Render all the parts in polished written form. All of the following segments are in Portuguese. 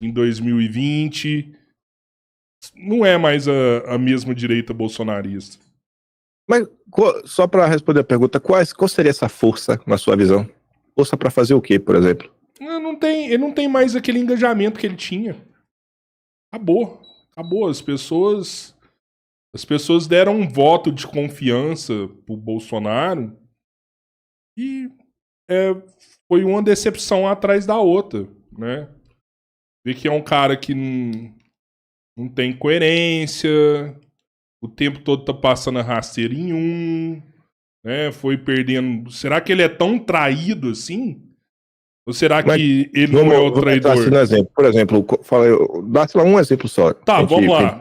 em 2020. Não é mais a mesma direita bolsonarista. Mas, só para responder a pergunta, qual seria essa força, na sua visão? Força para fazer o quê, por exemplo? Ele não tem mais aquele engajamento que ele tinha. Acabou. As pessoas deram um voto de confiança pro Bolsonaro e foi uma decepção atrás da outra, né? Ver que é um cara que não tem coerência, o tempo todo tá passando a rasteira em né? Foi perdendo. Será que ele é tão traído assim? Ou será que ele não é o traidor? Assim no exemplo. Por exemplo, dá sei lá, um exemplo só. Tá, vamos lá.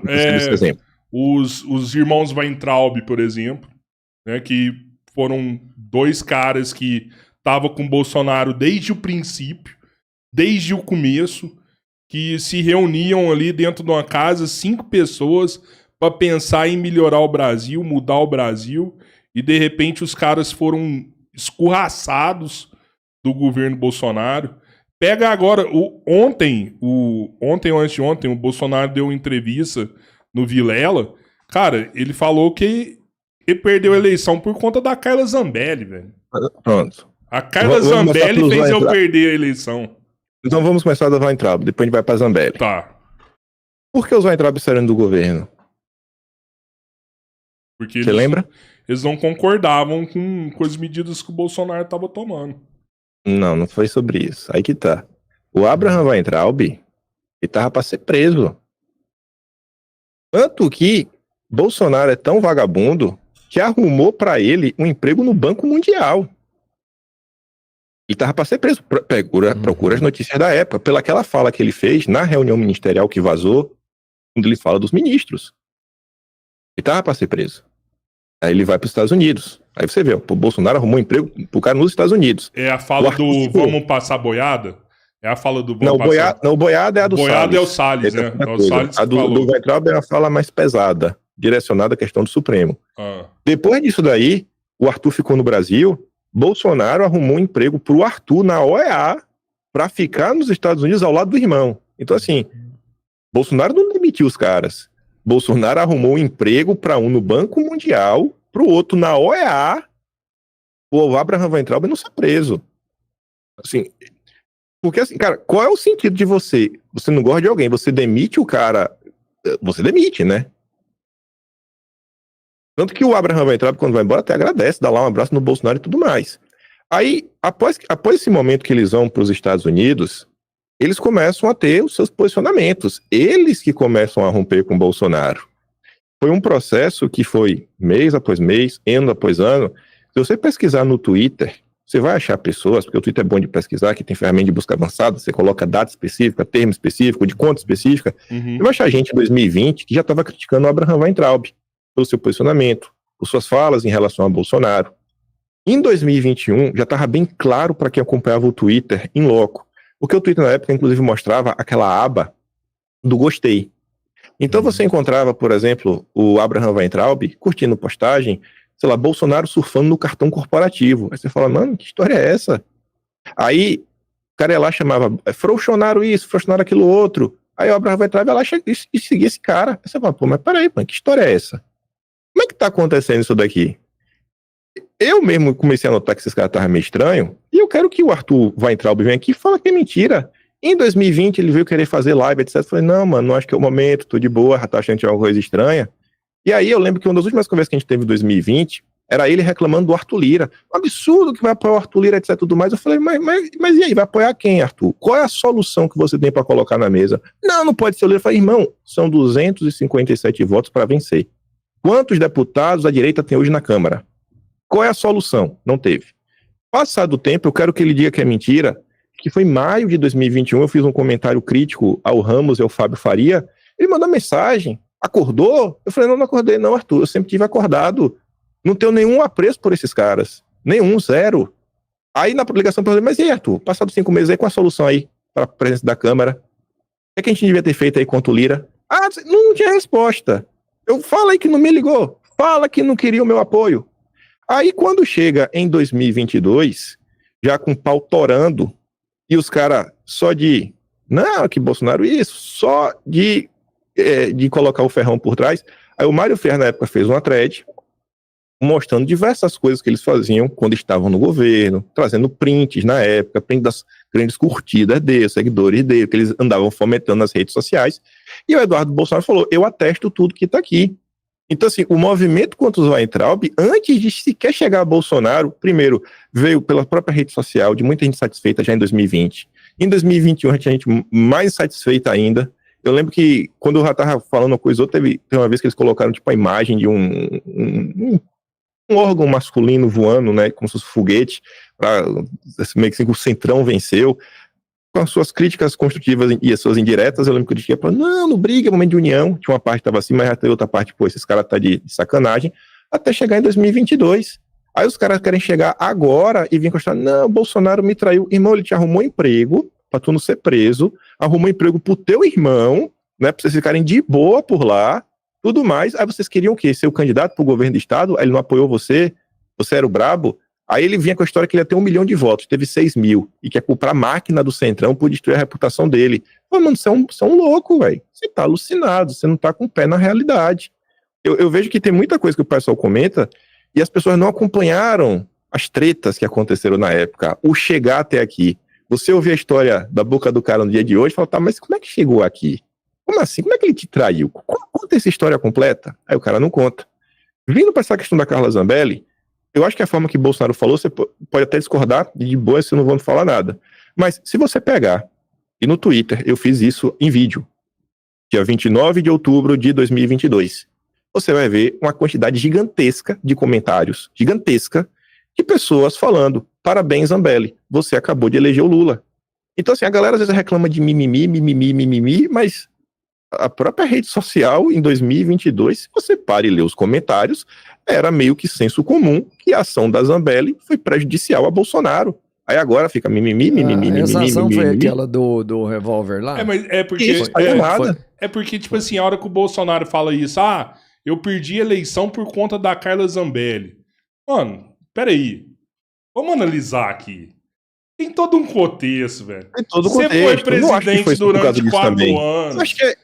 Os irmãos Weintraub, por exemplo, né, que foram dois caras que estavam com o Bolsonaro desde o princípio, desde o começo, que se reuniam ali dentro de uma casa, 5 pessoas, para pensar em melhorar o Brasil, mudar o Brasil, e de repente os caras foram escorraçados do governo Bolsonaro. Pega agora, ontem ou anteontem, o Bolsonaro deu uma entrevista no Vilela. Cara, ele falou que ele perdeu a eleição por conta da Carla Zambelli, velho. Pronto. A Carla Zambelli fez eu perder a eleição. Então vamos começar da Weintraub, depois a gente vai pra Zambelli. Tá. Por que os Weintraub saíram do governo? Porque você lembra? Eles não concordavam com as medidas que o Bolsonaro estava tomando. Não foi sobre isso. Aí que tá. O Abraham Weintraub, ele tava pra ser preso. Tanto que Bolsonaro é tão vagabundo que arrumou pra ele um emprego no Banco Mundial. Ele tava pra ser preso. Procura as notícias da época, pela aquela fala que ele fez na reunião ministerial que vazou, quando ele fala dos ministros. Ele tava pra ser preso. Aí ele vai para os Estados Unidos. Aí você vê, o Bolsonaro arrumou um emprego pro cara nos Estados Unidos. É a fala do vamos passar boiada? É a fala do vamos passar... Não, boiada é a do Salles. Boiada é o Salles, né? É o Salles a do Weintraub é a fala mais pesada, direcionada à questão do Supremo. Depois disso daí, o Arthur ficou no Brasil, Bolsonaro arrumou um emprego pro Arthur na OEA para ficar nos Estados Unidos ao lado do irmão. Então, assim, Bolsonaro não demitiu os caras. Bolsonaro arrumou um emprego para um no Banco Mundial, para o outro na OEA, o Abraham Weintraub não ser preso. Assim, porque assim, cara, qual é o sentido de você não gosta de alguém, você demite o cara, você demite, né? Tanto que o Abraham Weintraub, quando vai embora, até agradece, dá lá um abraço no Bolsonaro e tudo mais. Aí, após esse momento que eles vão para os Estados Unidos, eles começam a ter os seus posicionamentos. Eles que começam a romper com o Bolsonaro. Foi um processo que foi mês após mês, ano após ano. Se você pesquisar no Twitter, você vai achar pessoas, porque o Twitter é bom de pesquisar, que tem ferramenta de busca avançada, você coloca data específica, termo específico, de conta específica. Você vai achar gente em 2020 que já estava criticando o Abraham Weintraub pelo seu posicionamento, por suas falas em relação a Bolsonaro. Em 2021, já estava bem claro para quem acompanhava o Twitter em loco. Porque o Twitter na época, inclusive, mostrava aquela aba do gostei. Então você encontrava, por exemplo, o Abraham Weintraub curtindo postagem, sei lá, Bolsonaro surfando no cartão corporativo. Aí você fala, mano, que história é essa? Aí o cara ia lá, chamava Frouxonaram isso, Frouxonaram aquilo outro. Aí o Abraham Weintraub ia lá e seguia esse cara. Aí você fala, pô, mas peraí, mano, que história é essa? Como é que tá acontecendo isso daqui? Eu mesmo comecei a notar que esses caras estavam meio estranhos, e eu quero que o Arthur Weintraub venha aqui e fale que é mentira. Em 2020 ele veio querer fazer live, etc. Eu falei, não, mano, não acho que é o momento, tô de boa, tá achando que é uma coisa estranha. E aí eu lembro que uma das últimas conversas que a gente teve em 2020, era ele reclamando do Arthur Lira. Um absurdo que vai apoiar o Arthur Lira, etc. Tudo mais. Eu falei, mas e aí, vai apoiar quem, Arthur? Qual é a solução que você tem pra colocar na mesa? Não pode ser o Lira. Eu falei, irmão, são 257 votos pra vencer. Quantos deputados a direita tem hoje na Câmara? Qual é a solução? Não teve. Passado o tempo, eu quero que ele diga que é mentira, que foi em maio de 2021, eu fiz um comentário crítico ao Ramos e ao Fábio Faria, ele mandou mensagem, acordou? Eu falei, não acordei não, Arthur, eu sempre tive acordado, não tenho nenhum apreço por esses caras, nenhum, zero. Aí na publicação eu falei, mas e aí, Arthur, passados 5 meses aí, qual a solução aí para a presença da Câmara? O que a gente devia ter feito aí contra o Lira? Ah, não tinha resposta. Eu falo aí que não me ligou, fala que não queria o meu apoio. Aí quando chega em 2022, já com o pau torando, e os caras só de Não, que Bolsonaro isso, só de colocar o Ferrão por trás. Aí o Mário Ferro, na época, fez uma thread mostrando diversas coisas que eles faziam quando estavam no governo, trazendo prints na época, print das grandes curtidas dele, seguidores dele, que eles andavam fomentando nas redes sociais. E o Eduardo Bolsonaro falou, eu atesto tudo que está aqui. Então, assim, o movimento contra os Weintraub, antes de sequer chegar a Bolsonaro, primeiro, veio pela própria rede social, de muita gente satisfeita já em 2020. Em 2021, a gente mais satisfeita ainda. Eu lembro que, quando eu já estava falando uma coisa ou outra, teve uma vez que eles colocaram, tipo, a imagem de um órgão masculino voando, né, como se fosse foguete, para meio que assim, o Centrão venceu, com as suas críticas construtivas e as suas indiretas. Eu lembro que eu dizia para não briga, é momento de união. Tinha uma parte que estava assim, mas já tem outra parte, pô, esses caras tá de sacanagem, até chegar em 2022. Aí os caras querem chegar agora e vir encostar, não, Bolsonaro me traiu. Irmão, ele te arrumou emprego para tu não ser preso, arrumou emprego pro teu irmão, né, para vocês ficarem de boa por lá, tudo mais. Aí vocês queriam o quê? Ser o candidato pro governo do estado? Aí ele não apoiou você? Você era o brabo? Aí ele vinha com a história que ele ia ter 1 milhão de votos, teve 6 mil, e quer comprar a máquina do Centrão por destruir a reputação dele. Pô, mano, você é um louco, velho. Você tá alucinado, você não tá com o pé na realidade. Eu vejo que tem muita coisa que o pessoal comenta, e as pessoas não acompanharam as tretas que aconteceram na época, o chegar até aqui. Você ouvir a história da boca do cara no dia de hoje, e fala, tá, mas como é que chegou aqui? Como assim? Como é que ele te traiu? Conta essa história completa. Aí o cara não conta. Vindo para essa questão da Carla Zambelli, eu acho que a forma que Bolsonaro falou, você pode até discordar, de boa, você não vão falar nada. Mas se você pegar, e no Twitter, eu fiz isso em vídeo, dia 29 de outubro de 2022, você vai ver uma quantidade gigantesca de comentários, gigantesca, de pessoas falando, parabéns, Zambelli, você acabou de eleger o Lula. Então, assim, a galera às vezes reclama de mimimi, mas a própria rede social, em 2022, se você para e lê os comentários, era meio que senso comum que a ação da Zambelli foi prejudicial a Bolsonaro. Aí agora fica mimimi. Essa ação foi aquela do revólver lá? Mas é porque... Isso, é porque, tipo assim, a hora que o Bolsonaro fala isso, eu perdi a eleição por conta da Carla Zambelli. Mano, peraí. Vamos analisar aqui. Tem todo um contexto, velho. Tem todo um contexto. Você foi presidente durante 4 anos. Acho que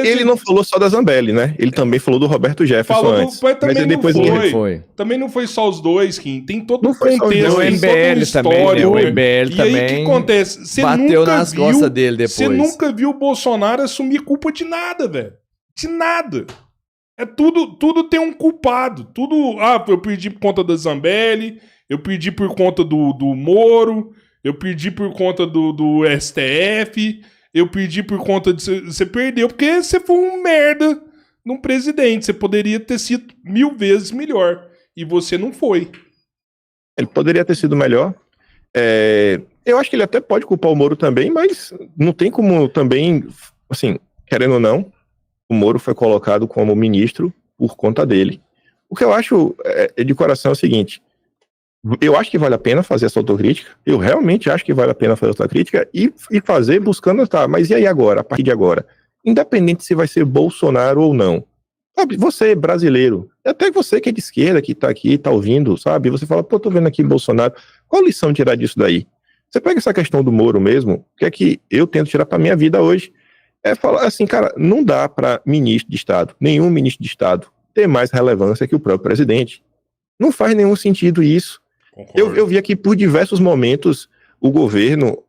ele não falou só da Zambelli, né? Ele também falou do Roberto Jefferson antes. Também não foi. Também não foi só os dois, Kim. Tem todo um contexto. O MBL também, né? O MBL também. E aí, o que acontece? Bateu nas costas dele depois. Você nunca viu o Bolsonaro assumir culpa de nada, velho. De nada. É tudo tem um culpado. Tudo... eu perdi por conta da Zambelli, eu perdi por conta do Moro, eu perdi por conta do STF... Eu perdi por conta de... Você perdeu porque você foi um merda num presidente. Você poderia ter sido 1000 vezes melhor. E você não foi. Ele poderia ter sido melhor. Eu acho que ele até pode culpar o Moro também, mas não tem como também... Assim, querendo ou não, o Moro foi colocado como ministro por conta dele. O que eu acho de coração é o seguinte... Eu acho que vale a pena fazer essa autocrítica. Eu realmente acho que vale a pena fazer essa autocrítica e fazer buscando, mas e aí agora, a partir de agora? Independente se vai ser Bolsonaro ou não. Sabe, você brasileiro, até você que é de esquerda, que tá aqui, tá ouvindo, sabe? Você fala, tô vendo aqui Bolsonaro. Qual a lição tirar disso daí? Você pega essa questão do Moro mesmo, que é que eu tento tirar pra minha vida hoje. É falar assim, cara, não dá pra ministro de Estado, nenhum ministro de Estado, ter mais relevância que o próprio presidente. Não faz nenhum sentido isso. Eu vi aqui por diversos momentos o governo,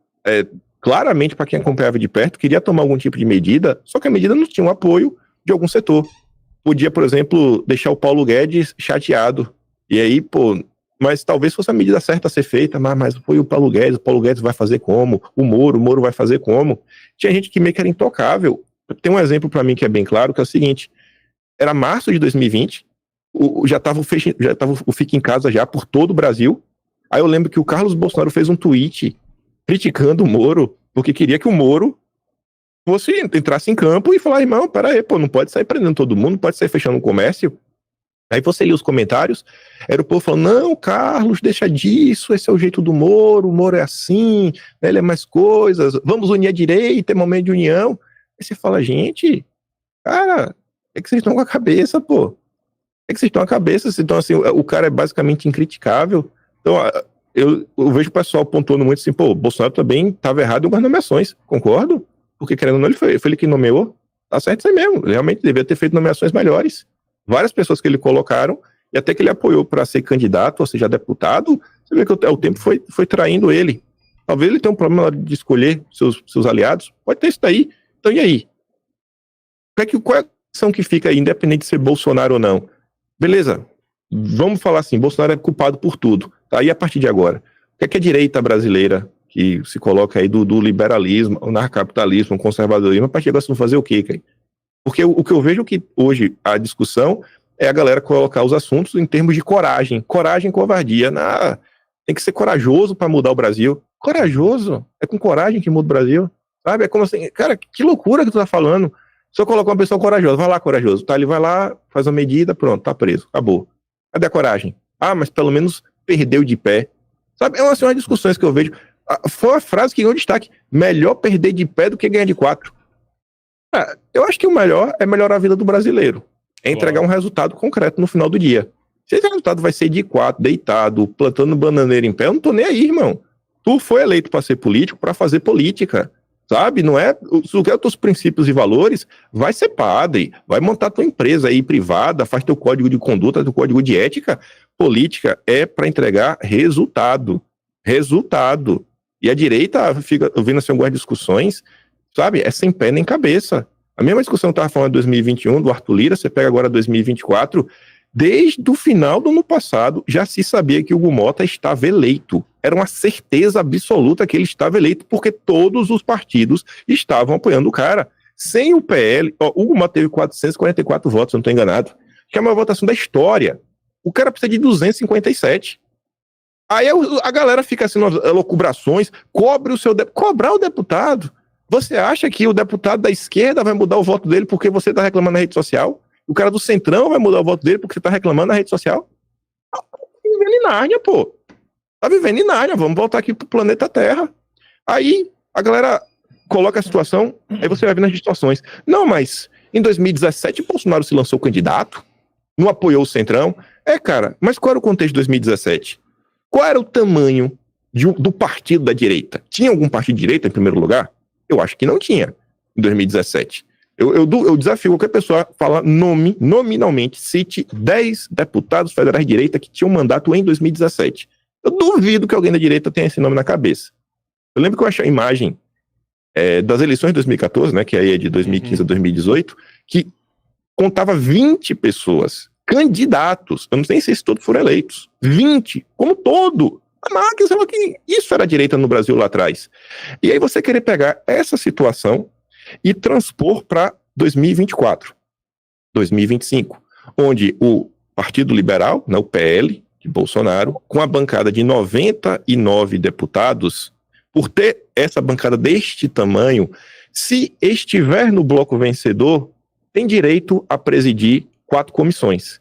claramente para quem acompanhava de perto, queria tomar algum tipo de medida, só que a medida não tinha um apoio de algum setor. Podia, por exemplo, deixar o Paulo Guedes chateado. E aí, mas talvez fosse a medida certa a ser feita, mas foi o Paulo Guedes vai fazer como? O Moro vai fazer como? Tinha gente que meio que era intocável. Tem um exemplo para mim que é bem claro, que é o seguinte, era março de 2020, já tava o Fica em Casa já por todo o Brasil. Aí eu lembro que o Carlos Bolsonaro fez um tweet criticando o Moro, porque queria que o Moro entrasse em campo e falar, irmão, peraí, não pode sair prendendo todo mundo, não pode sair fechando o comércio. Aí você lia os comentários, era o povo falando, não, Carlos, deixa disso, esse é o jeito do Moro, o Moro é assim, ele é mais coisas, vamos unir a direita, é momento de união. Aí você fala, gente, cara, é que vocês estão com a cabeça, É que vocês estão a cabeça, então assim, o cara é basicamente incriticável. Então, eu vejo o pessoal pontuando muito assim, Bolsonaro também estava errado em algumas nomeações, concordo? porque querendo ou não, foi ele que nomeou, tá certo isso aí mesmo, ele realmente devia ter feito nomeações melhores. Várias pessoas que ele colocaram, e até que ele apoiou para ser candidato, ou seja, deputado, você vê que o tempo foi traindo ele. Talvez ele tenha um problema de escolher seus aliados, pode ter isso daí. Então e aí? Qual é a ação que fica aí, independente de ser Bolsonaro ou não? Beleza, vamos falar assim, Bolsonaro é culpado por tudo, tá? E a partir de agora? O que é que a direita brasileira, que se coloca aí do liberalismo, o narcocapitalismo, o conservadorismo, a partir de agora vocês vão fazer o quê, cara? Porque o que eu vejo que hoje a discussão é a galera colocar os assuntos em termos de coragem e covardia. Tem que ser corajoso para mudar o Brasil. Corajoso? É com coragem que muda o Brasil? Sabe? É como assim, cara, que loucura que tu tá falando. Se eu colocar uma pessoa corajosa, vai lá, corajoso. Tá, ele vai lá, faz uma medida, pronto, tá preso, acabou. Cadê a coragem? Ah, mas pelo menos perdeu de pé. Sabe? São umas discussões que eu vejo. Foi uma frase que ganhou destaque. Melhor perder de pé do que ganhar de 4. Eu acho que o melhor é melhorar a vida do brasileiro. É entregar um resultado concreto no final do dia. Se esse resultado vai ser de 4, deitado, plantando bananeira em pé, eu não tô nem aí, irmão. Tu foi eleito para ser político, para fazer política. Sabe? Não é. Se tu quer os teus princípios e valores, vai ser padre, vai montar tua empresa aí privada, faz teu código de conduta, teu código de ética. Política é para entregar resultado. Resultado. E a direita fica ouvindo assim, algumas discussões, sabe? É sem pé nem cabeça. A mesma discussão que eu estava falando de 2021, do Arthur Lira, você pega agora 2024, desde o final do ano passado, já se sabia que o Hugo Mota estava eleito. Era uma certeza absoluta que ele estava eleito, porque todos os partidos estavam apoiando o cara. Sem o PL, o Hugo Mota teve 444 votos, se eu não estou enganado, que é a maior votação da história. O cara precisa de 257. Aí a galera fica assim, nas elucubrações, cobrar o deputado. Você acha que o deputado da esquerda vai mudar o voto dele porque você está reclamando na rede social? O cara do Centrão vai mudar o voto dele porque você está reclamando na rede social? Tá vivendo em Nárnia, pô. Tá vivendo em Nárnia, vamos voltar aqui pro planeta Terra. Aí a galera coloca a situação, aí você vai vendo as situações. Não, mas em 2017 Bolsonaro se lançou candidato, não apoiou o Centrão. Cara, mas qual era o contexto de 2017? Qual era o tamanho do partido da direita? Tinha algum partido de direita em primeiro lugar? Eu acho que não tinha, em 2017. Eu desafio qualquer pessoa a falar nominalmente, cite 10 deputados federais de direita que tinham mandato em 2017. Eu duvido que alguém da direita tenha esse nome na cabeça. Eu lembro que eu achei a imagem das eleições de 2014, né, que aí é de 2015 a 2018, que contava 20 pessoas, candidatos, eu não sei se todos foram eleitos, 20, como todo. A máquina, sei lá, que isso era a direita no Brasil lá atrás. E aí você querer pegar essa situação e transpor para 2024, 2025, onde o Partido Liberal, né, o PL de Bolsonaro, com a bancada de 99 deputados, por ter essa bancada deste tamanho, se estiver no bloco vencedor, tem direito a presidir 4 comissões.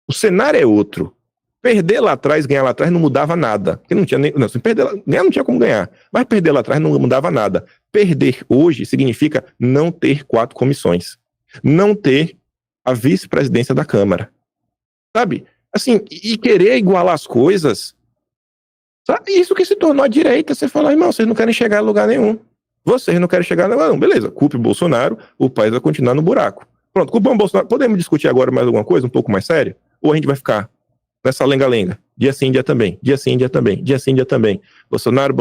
O cenário é outro. Perder lá atrás, ganhar lá atrás não mudava nada. Porque não tinha ganhar não tinha como ganhar. Mas perder lá atrás não mudava nada. Perder hoje significa não ter 4 comissões. Não ter a vice-presidência da Câmara. Sabe? Assim, e querer igualar as coisas. Sabe? Isso que se tornou a direita. Você fala, irmão, vocês não querem chegar a lugar nenhum. Vocês não querem chegar a lugar nenhum. Beleza, culpe o Bolsonaro, o país vai continuar no buraco. Pronto, culpa o Bolsonaro. Podemos discutir agora mais alguma coisa, um pouco mais séria? Ou a gente vai ficar nessa lenga-lenga? Dia sim, dia também. Dia sim, dia também. Dia sim, dia também. Bolsonaro.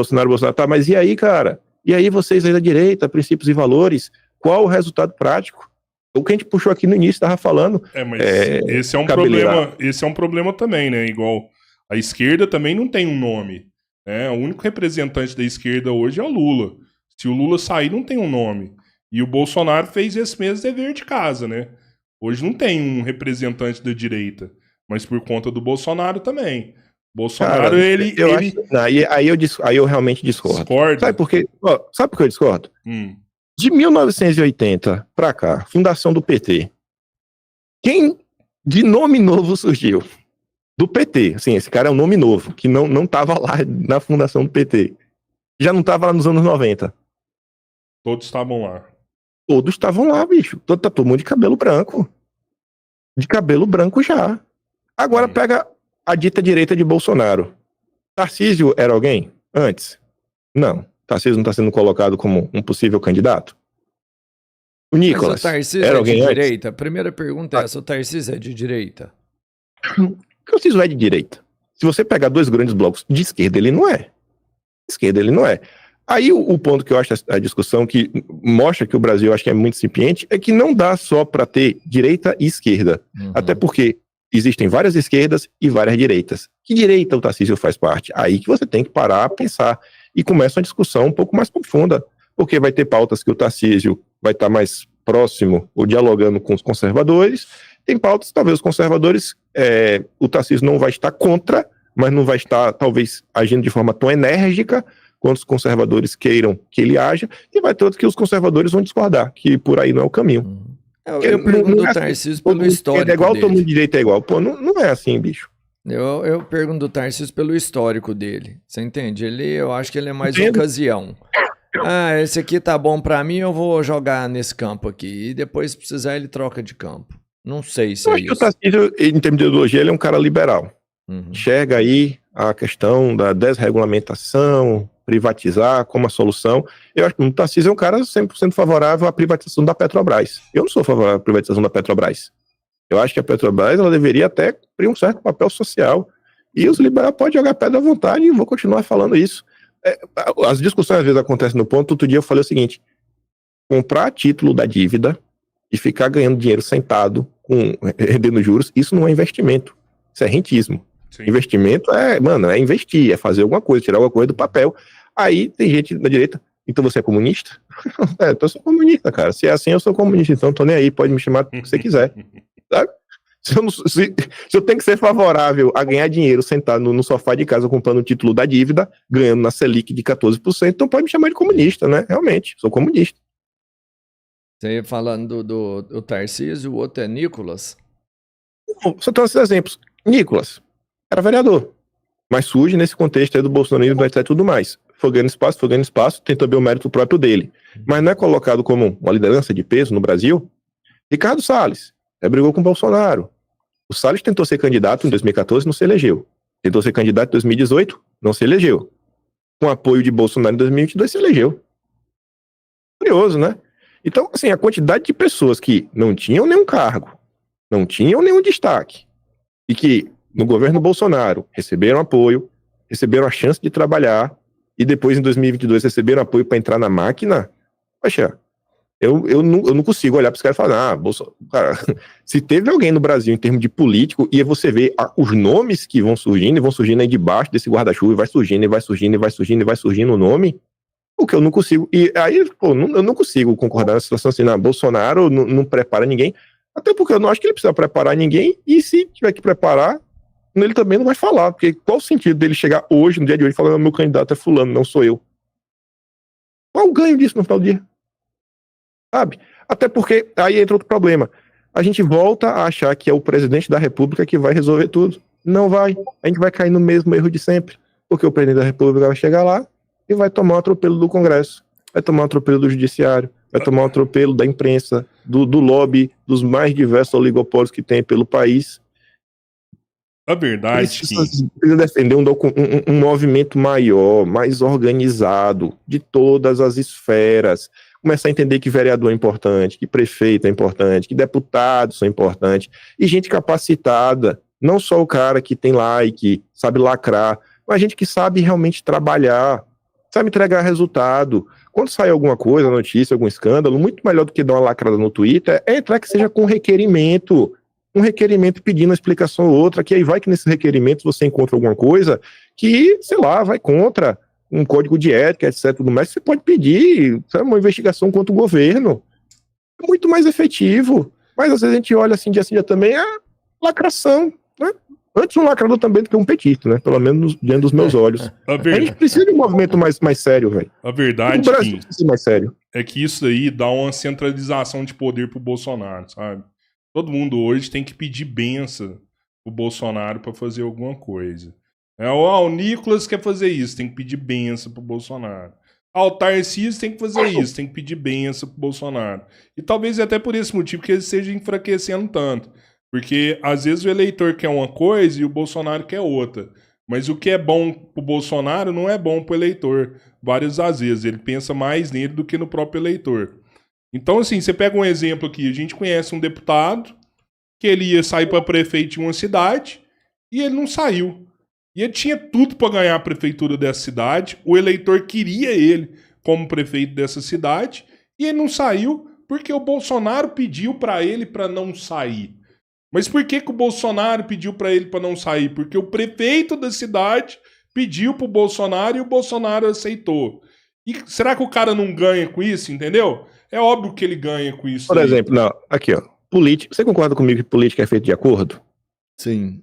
Tá, mas e aí, cara? E aí vocês aí da direita, princípios e valores, qual o resultado prático? O que a gente puxou aqui no início, estava falando... mas esse é um problema, esse é um problema também, né? Igual a esquerda também não tem um nome, né? O único representante da esquerda hoje é o Lula. Se o Lula sair, não tem um nome. E o Bolsonaro fez esse mesmo dever de casa, né? Hoje não tem um representante da direita, mas por conta do Bolsonaro também. Bolsonaro, cara, aí eu realmente discordo. Discorda? Sabe por quê? Sabe por que eu discordo? De 1980 pra cá, fundação do PT. Quem de nome novo surgiu? Do PT. Assim, esse cara é um nome novo, que não tava lá na fundação do PT. Já não tava lá nos anos 90. Todos estavam lá. Todos estavam lá, bicho. Todo mundo de cabelo branco. De cabelo branco já. Agora pega a dita direita de Bolsonaro. Tarcísio era alguém? Antes? Não. Tarcísio não está sendo colocado como um possível candidato? O Nicolas, mas o Tarcísio era é alguém de antes? direita? A primeira pergunta é essa, o Tarcísio é de direita? O Tarcísio é de direita. Se você pegar dois grandes blocos, de esquerda ele não é. De esquerda ele não é. Aí o ponto que eu acho a discussão que mostra que o Brasil, eu acho que é muito incipiente, é que não dá só para ter direita e esquerda. Até porque existem várias esquerdas e várias direitas. Que direita o Tarcísio faz parte? Aí que você tem que parar, pensar e começa uma discussão um pouco mais profunda. Porque vai ter pautas que o Tarcísio vai estar mais próximo ou dialogando com os conservadores. Tem pautas, talvez os conservadores, o Tarcísio não vai estar contra, mas não vai estar, talvez, agindo de forma tão enérgica quanto os conservadores queiram que ele haja, e vai ter outros que os conservadores vão discordar, que por aí não é o caminho. Eu pergunto do Tarcísio pelo histórico é igual, dele. todo mundo de direita é igual. Pô, não é assim, bicho. Eu pergunto do Tarcísio pelo histórico dele. Você entende? Eu acho que ele é mais Entendo. ocasião. Ah, esse aqui tá bom pra mim, eu vou jogar nesse campo aqui. E depois, se precisar, ele troca de campo. Não sei se Eu é acho que o isso. Tarcísio, em termos de ideologia, ele é um cara liberal. Enxerga aí a questão da desregulamentação, privatizar como a solução. Eu acho que o Tarcísio é um cara 100% favorável à privatização da Petrobras. Eu não sou favorável à privatização da Petrobras. Eu acho que a Petrobras ela deveria até cumprir um certo papel social. E os liberais podem jogar pedra à vontade e vou continuar falando isso. As discussões às vezes acontecem no ponto. Outro dia eu falei o seguinte: comprar título da dívida e ficar ganhando dinheiro sentado, rendendo juros, isso não é investimento. Isso é rentismo. Sim. Investimento é investir, é fazer alguma coisa, tirar alguma coisa do papel. Aí tem gente da direita, então você é comunista? Então eu sou comunista, cara. Se é assim, eu sou comunista, então tô nem aí, pode me chamar do que você quiser. Sabe? Se eu tenho que ser favorável a ganhar dinheiro sentado no sofá de casa comprando o título da dívida, ganhando na Selic de 14%, então pode me chamar de comunista, né? Realmente, sou comunista. Você ia falando do Tarcísio, o outro é Nicolas? Só tenho esses exemplos. Nicolas era vereador, mas surge nesse contexto aí do bolsonarismo, etc e tudo mais. Foi ganhando espaço, tem também o mérito próprio dele. Mas não é colocado como uma liderança de peso no Brasil. Ricardo Salles brigou com o Bolsonaro. O Salles tentou ser candidato em 2014, não se elegeu. Tentou ser candidato em 2018, não se elegeu. Com apoio de Bolsonaro em 2022, se elegeu. Curioso, né? Então, assim, a quantidade de pessoas que não tinham nenhum cargo, não tinham nenhum destaque, e que, no governo Bolsonaro, receberam apoio, receberam a chance de trabalhar, e depois, em 2022, receberam apoio para entrar na máquina, poxa, eu não consigo olhar para os caras e falar, cara, se teve alguém no Brasil em termos de político, e você vê os nomes que vão surgindo aí debaixo desse guarda-chuva, e vai surgindo o nome, o que eu não consigo, e aí, eu não consigo concordar nessa situação assim, Bolsonaro não prepara ninguém, até porque eu não acho que ele precisa preparar ninguém, e se tiver que preparar, ele também não vai falar, porque qual o sentido dele chegar hoje, no dia de hoje, falando, meu candidato é fulano, não sou eu? Qual o ganho disso no final do dia? Sabe? Até porque aí entra outro problema. A gente volta a achar que é o presidente da República que vai resolver tudo. Não vai. A gente vai cair no mesmo erro de sempre. Porque o presidente da República vai chegar lá e vai tomar um atropelo do Congresso, vai tomar um atropelo do Judiciário, vai tomar um atropelo da imprensa, do lobby, dos mais diversos oligopólios que tem pelo país. A verdade precisa defender um movimento maior, mais organizado, de todas as esferas. Começar a entender que vereador é importante, que prefeito é importante, que deputados são importantes, e gente capacitada, não só o cara que tem like, sabe lacrar, mas gente que sabe realmente trabalhar, sabe entregar resultado. Quando sai alguma coisa, notícia, algum escândalo, muito melhor do que dar uma lacrada no Twitter, é entrar que seja com requerimento, pedindo uma explicação ou outra, que aí vai que nesses requerimentos você encontra alguma coisa que, sei lá, vai contra um código de ética, etc, tudo mais, você pode pedir, sabe, uma investigação contra o governo. É muito mais efetivo. Mas às vezes a gente olha assim, dia também, lacração, né? Antes um lacrador também do que um petista, né? Pelo menos diante dos meus olhos. A gente precisa de um movimento mais sério, velho. A verdade o Brasil precisa ser mais sério. É que isso aí dá uma centralização de poder pro Bolsonaro, sabe? Todo mundo hoje tem que pedir benção pro Bolsonaro para fazer alguma coisa. O Nicolas quer fazer isso, tem que pedir benção pro Bolsonaro. O Tarcísio tem que fazer isso, tem que pedir benção pro Bolsonaro. E talvez até por esse motivo que ele esteja enfraquecendo tanto. Porque às vezes o eleitor quer uma coisa e o Bolsonaro quer outra. Mas o que é bom pro Bolsonaro não é bom pro eleitor. Várias das vezes. Ele pensa mais nele do que no próprio eleitor. Então, assim, você pega um exemplo aqui. A gente conhece um deputado que ele ia sair para prefeito de uma cidade e ele não saiu. E ele tinha tudo para ganhar a prefeitura dessa cidade. O eleitor queria ele como prefeito dessa cidade e ele não saiu porque o Bolsonaro pediu para ele para não sair. Mas por que o Bolsonaro pediu para ele para não sair? Porque o prefeito da cidade pediu pro Bolsonaro e o Bolsonaro aceitou. E será que o cara não ganha com isso, entendeu? É óbvio que ele ganha com isso. Por exemplo, não, aqui, ó. Política. Você concorda comigo que política é feita de acordo? Sim.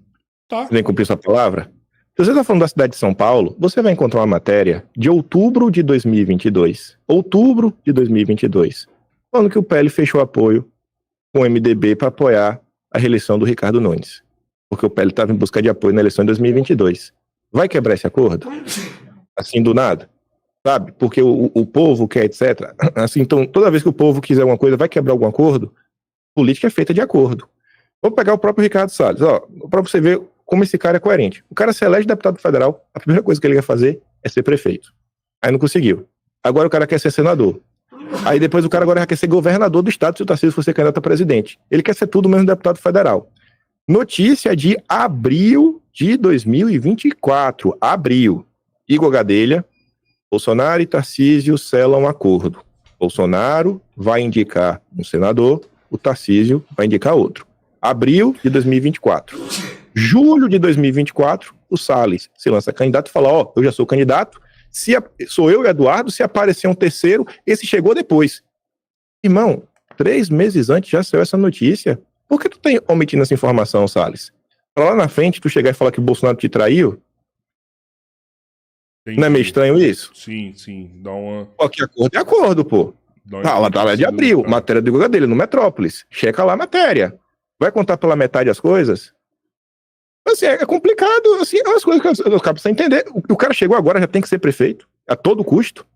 Tá. Você nem cumpriu sua palavra? Se você está falando da cidade de São Paulo, você vai encontrar uma matéria de outubro de 2022. Outubro de 2022. Falando que o PL fechou apoio com o MDB para apoiar a reeleição do Ricardo Nunes. Porque o PL estava em busca de apoio na eleição de 2022. Vai quebrar esse acordo? Assim, do nada? Sabe? Porque o povo quer, etc. Assim, então, toda vez que o povo quiser alguma coisa, vai quebrar algum acordo? Política é feita de acordo. Vamos pegar o próprio Ricardo Salles. Ó, para você ver como esse cara é coerente. O cara se elege deputado federal, a primeira coisa que ele quer fazer é ser prefeito. Aí não conseguiu. Agora o cara quer ser senador. Aí depois o cara agora já quer ser governador do estado se o Tarcísio for ser candidato a presidente. Ele quer ser tudo menos deputado federal. Notícia de abril de 2024. Abril. Igor Gadelha, Bolsonaro e Tarcísio selam um acordo. Bolsonaro vai indicar um senador, o Tarcísio vai indicar outro. Abril de 2024. Julho de 2024, o Salles se lança candidato e fala, ó, eu já sou candidato, sou eu e Eduardo, se aparecer um terceiro, esse chegou depois. Irmão, 3 meses antes já saiu essa notícia. Por que tu tá omitindo essa informação, Salles? Pra lá na frente tu chegar e falar que o Bolsonaro te traiu? Entendi. Não é meio estranho isso? Sim, sim. Dá uma... Ó, que acordo é acordo, pô. Tá lá de abril, matéria do Igor dele, no Metrópolis. Checa lá a matéria. Vai contar pela metade as coisas? Assim, é complicado, assim, as coisas que eu acabo sem entender. O cara chegou agora, já tem que ser prefeito, a todo custo.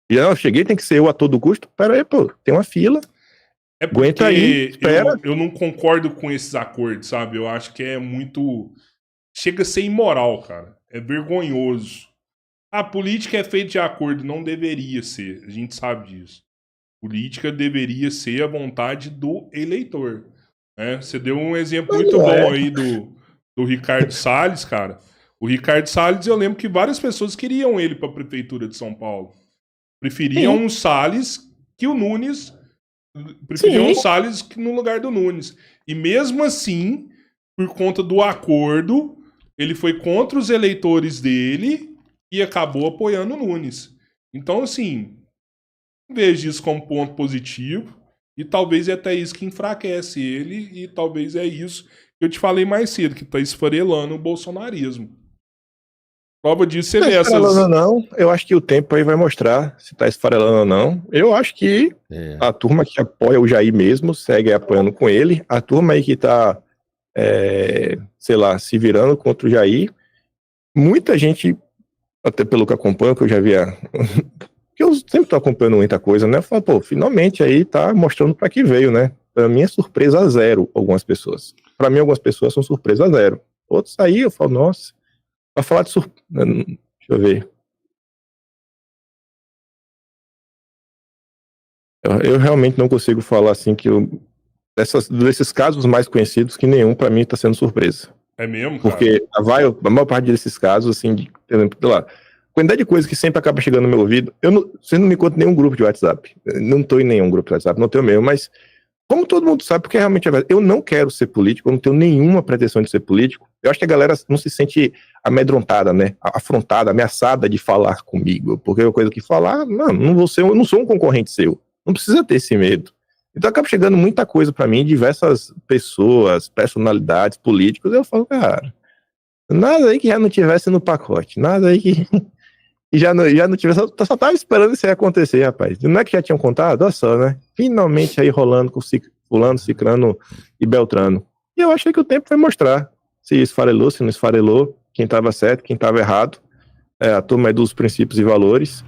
E eu cheguei, tem que ser eu a todo custo. Pera aí, pô, tem uma fila. É porque aguenta aí, espera. Eu não concordo com esses acordos, sabe? Eu acho que é muito... Chega a ser imoral, cara. É vergonhoso. A política é feita de acordo, não deveria ser. A gente sabe disso. Política deveria ser a vontade do eleitor. Né? Você deu um exemplo muito bom aí do Ricardo Salles, cara. O Ricardo Salles, eu lembro que várias pessoas queriam ele para a prefeitura de São Paulo. Preferiam o Salles que o Nunes. Preferiam o Salles no lugar do Nunes. E mesmo assim, por conta do acordo, ele foi contra os eleitores dele e acabou apoiando o Nunes. Então, assim, vejo isso como ponto positivo. E talvez é até isso que enfraquece ele. E talvez é isso que eu te falei mais cedo, que tá esfarelando o bolsonarismo. Prova disso você vê essas... Esfarelando ou não, eu acho que o tempo aí vai mostrar se tá esfarelando ou não. Eu acho que a turma que apoia o Jair mesmo segue apoiando com ele. A turma aí que tá, sei lá, se virando contra o Jair. Muita gente, até pelo que acompanho, que eu já via... que eu sempre tô acompanhando muita coisa, né? Falo, pô, finalmente aí tá mostrando pra que veio, né? Pra mim é surpresa zero algumas pessoas. Pra mim algumas pessoas são surpresa zero. Outros aí eu falo, nossa... Pra falar de surpresa. Deixa eu ver. Eu realmente não consigo falar assim que desses casos mais conhecidos, que nenhum pra mim tá sendo surpresa. É mesmo, cara? Porque a maior parte desses casos, assim, por exemplo, sei lá, quantidade de coisa que sempre acaba chegando no meu ouvido. Você não me conta nenhum grupo de WhatsApp. Eu não tô em nenhum grupo de WhatsApp, não tenho mesmo, mas como todo mundo sabe, porque realmente eu não quero ser político, eu não tenho nenhuma pretensão de ser político. Eu acho que a galera não se sente amedrontada, né? Afrontada, ameaçada de falar comigo. Porque é uma coisa que falar, eu não sou um concorrente seu. Não precisa ter esse medo. Então acaba chegando muita coisa pra mim, diversas pessoas, personalidades, políticos, eu falo, cara, nada aí que já não tivesse no pacote, nada aí que já não tivesse, só tava esperando isso aí acontecer, rapaz. Não é que já tinham contado? Olha só, né? Finalmente aí rolando com fulano, ciclano e beltrano. E eu achei que o tempo vai mostrar se esfarelou, se não esfarelou, quem estava certo, quem estava errado. A turma é dos princípios e valores.